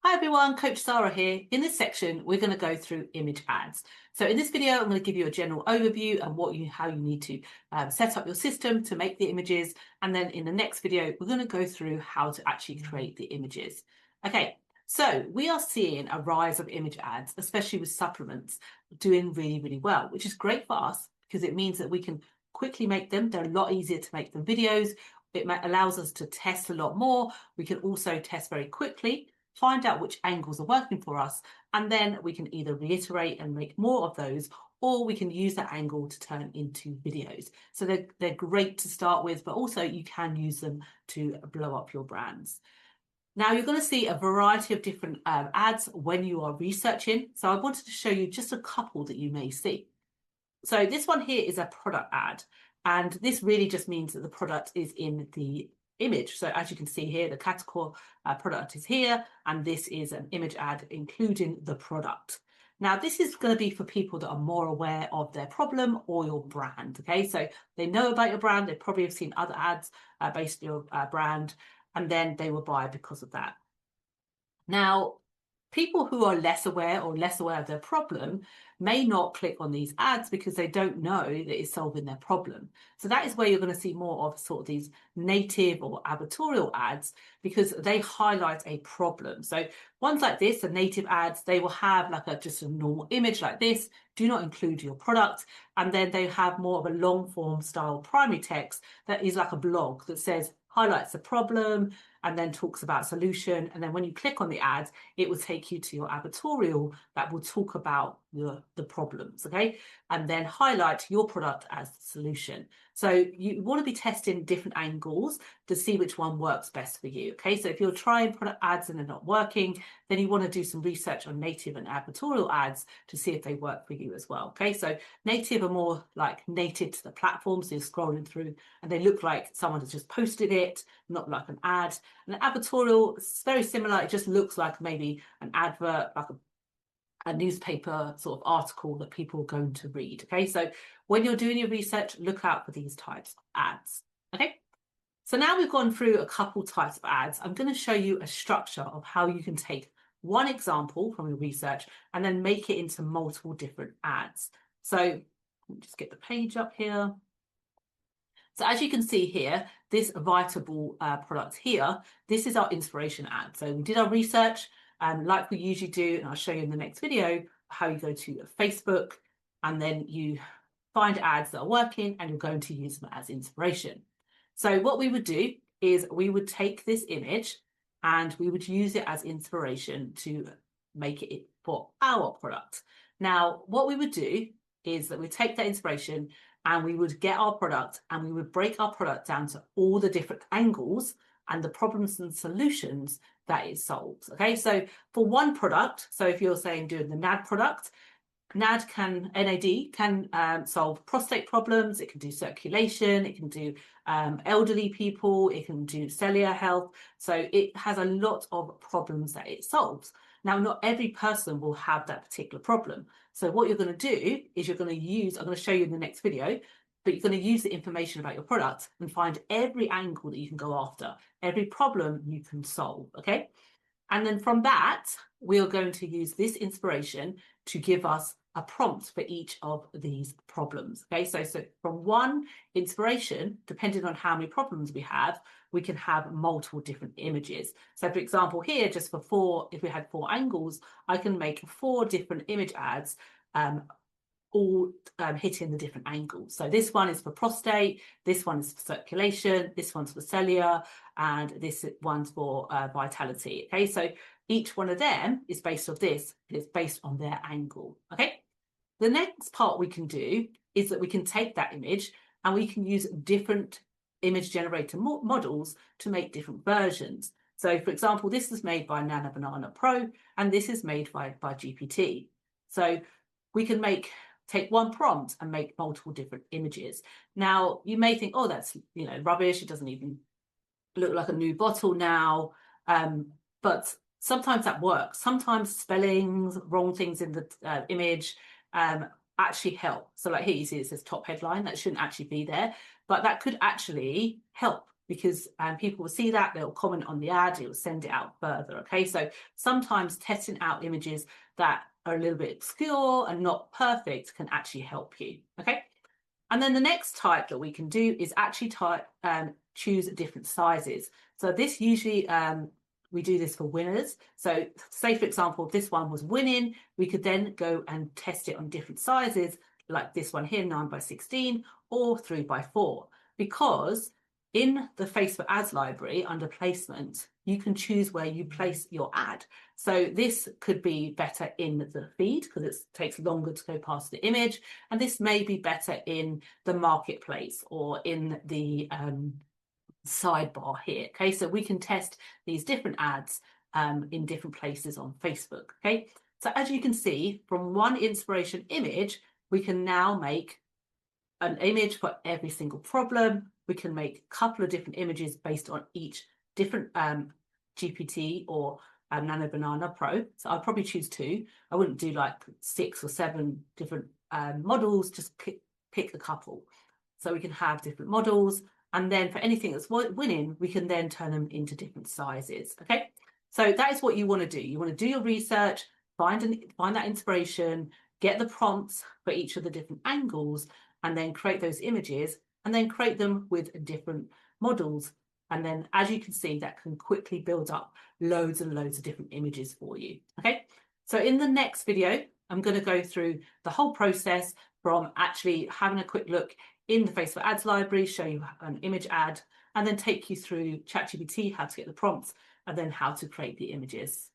Hi everyone, Coach Sara here. In this section, we're going to go through image ads. So in this video, I'm going to give you a general overview and how you need to set up your system to make the images. And then in the next video, we're going to go through how to actually create the images. Okay, so we are seeing a rise of image ads, especially with supplements, doing really, really well, which is great for us because it means that we can quickly make them. They're a lot easier to make than videos. It allows us to test a lot more. We can also test very quickly, find out which angles are working for us, and then we can either reiterate and make more of those, or we can use that angle to turn into videos. So they're great to start with, but also you can use them to blow up your brands. Now you're going to see a variety of different ads when you are researching. So I wanted to show you just a couple that you may see. So this one here is a product ad, and this really just means that the product is in the image. So as you can see here, the category product is here, and this is an image ad including the product. Now this is going to be for people that are more aware of their problem or your brand. Okay, so they know about your brand, they probably have seen other ads based on your brand, and then they will buy because of that. Now, people who are less aware of their problem may not click on these ads because they don't know that it's solving their problem. So that is where you're going to see more of sort of these native or advertorial ads, because they highlight a problem. So ones like this, the native ads, they will have like just a normal image like this, do not include your product, and then they have more of a long form style primary text that is like a blog that says highlights the problem and then talks about solution. And then when you click on the ads, it will take you to your advertorial that will talk about the problems, okay? And then highlight your product as the solution. So you want to be testing different angles to see which one works best for you, okay? So if you're trying product ads and they're not working, then you want to do some research on native and advertorial ads to see if they work for you as well, okay? So native are more like native to the platform, so you're scrolling through and they look like someone has just posted it, not like an ad. And the advertorial is very similar. It just looks like maybe an advert, like a newspaper sort of article that people are going to read. Okay, so when you're doing your research, look out for these types of ads. Okay, so now we've gone through a couple types of ads. I'm going to show you a structure of how you can take one example from your research and then make it into multiple different ads. So let me just get the page up here. So as you can see here, this Vitable product here, this is our inspiration ad. So we did our research like we usually do, and I'll show you in the next video how you go to Facebook and then you find ads that are working and you're going to use them as inspiration. So what we would do is we would take this image and we would use it as inspiration to make it for our product. Now, what we would do is that we take that inspiration and we would get our product and we would break our product down to all the different angles and the problems and solutions that it solves. Okay, so for one product, so if you're saying doing the NAD product, NAD can solve prostate problems, it can do circulation, it can do elderly people, it can do cellular health. So it has a lot of problems that it solves. Now, not every person will have that particular problem. So what you're going to do is you're going to use, I'm going to show you in the next video, but you're going to use the information about your product and find every angle that you can go after, every problem you can solve, okay? And then from that, we are going to use this inspiration to give us a prompt for each of these problems. Okay, so from one inspiration, depending on how many problems we have, we can have multiple different images. So for example, here, just for four, if we had 4 angles, I can make 4 different image ads, all hitting the different angles. So this one is for prostate, this one is for circulation, this one's for cellular, and this one's for vitality. Okay, so each one of them is based on this, it's based on their angle. Okay, the next part we can do is that we can take that image and we can use different image generator models to make different versions. So for example, this is made by Nana Banana Pro, and this is made by GPT. So we can take one prompt and make multiple different images. Now, you may think, oh, that's rubbish. It doesn't even look like a new bottle now. But sometimes that works. Sometimes spellings, wrong things in the image actually help. So like here, you see it says top headline. That shouldn't actually be there, but that could actually help because people will see that, they'll comment on the ad, it will send it out further. Okay, so sometimes testing out images that are a little bit obscure and not perfect can actually help you. Okay, and then the next type that we can do is actually choose different sizes. So this usually we do this for winners. So say, for example, if this one was winning, we could then go and test it on different sizes, like this one here, 9x16 or 3x4, because in the Facebook ads library under placement, you can choose where you place your ad. So this could be better in the feed because it takes longer to go past the image. And this may be better in the marketplace or in the sidebar here. Okay, so we can test these different ads in different places on Facebook. Okay, so as you can see, from one inspiration image, we can now make an image for every single problem. We can make a couple of different images based on each different GPT or Nano Banana Pro. So I'll probably choose 2. I wouldn't do like 6 or 7 different models, just pick a couple. So we can have different models. And then for anything that's winning, we can then turn them into different sizes. Okay, so that is what you want to do. You want to do your research, find that inspiration, get the prompts for each of the different angles, and then create those images, and then create them with different models. And then, as you can see, that can quickly build up loads and loads of different images for you. Okay, so in the next video, I'm going to go through the whole process from actually having a quick look in the Facebook ads library, show you an image ad, and then take you through ChatGPT, how to get the prompts, and then how to create the images.